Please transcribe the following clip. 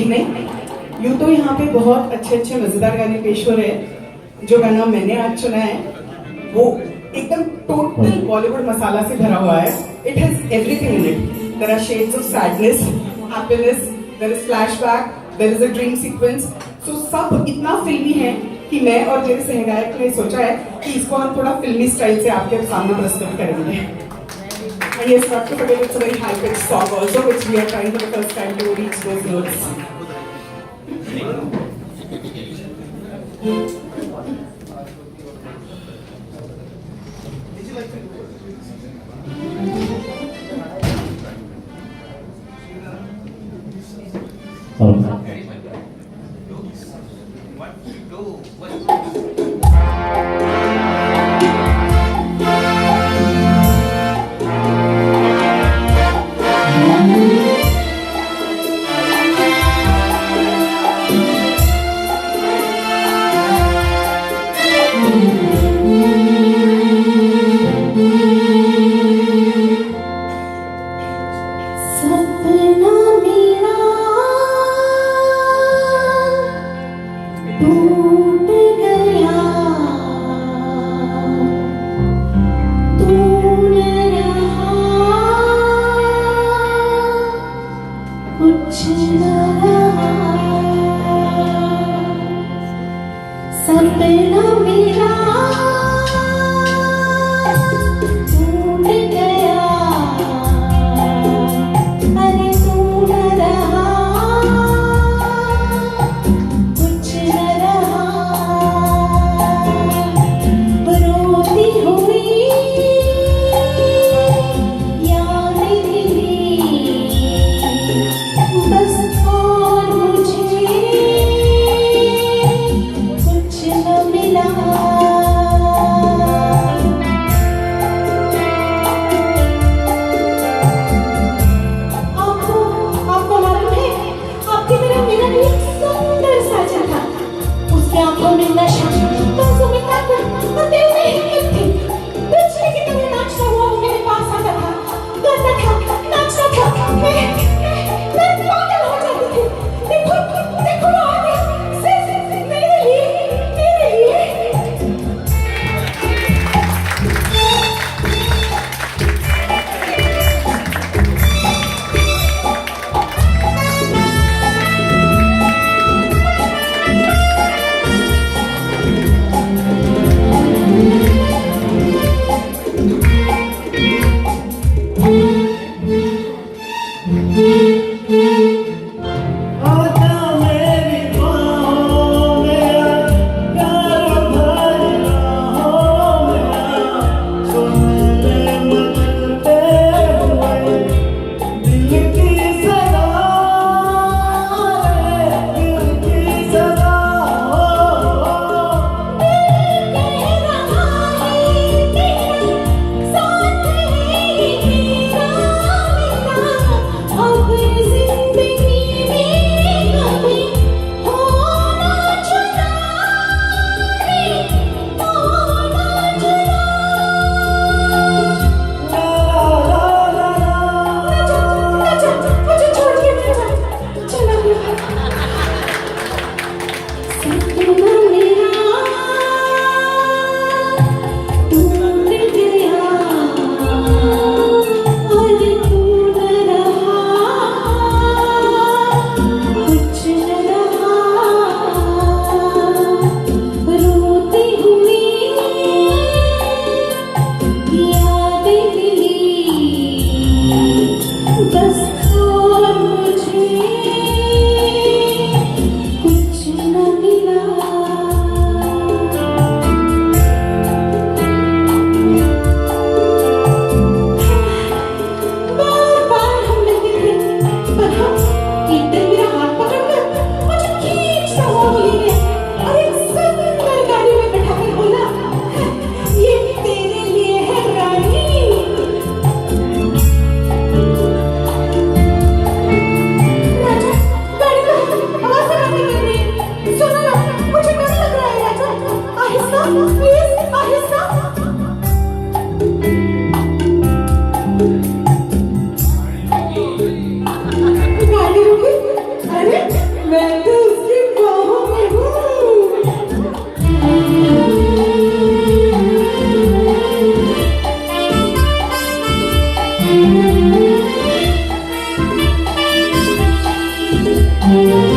नहीं, यूँ तो यहाँ पे बहुत अच्छे अच्छे मजेदार गाने पेश हो रहे हैं। जो गाना मैंने आज चुना है वो एकदम टोटल बॉलीवुड मसाला से भरा हुआ है। It has everything in it. There are shades of sadness, happiness, there is flashback, there is a dream sequence. So सब इतना फिल्मी है कि मैं और मेरे सहगायक ने सोचा है कि इसको हम थोड़ा फिल्मी स्टाइल से आपके सामने प्रस्तुत करेंगे। And yes, not to forget, it's a very high-pitched song also, which we are trying for the first time to reach those notes. सपना मेरा मैं तो उसकी बाहों में हूँ।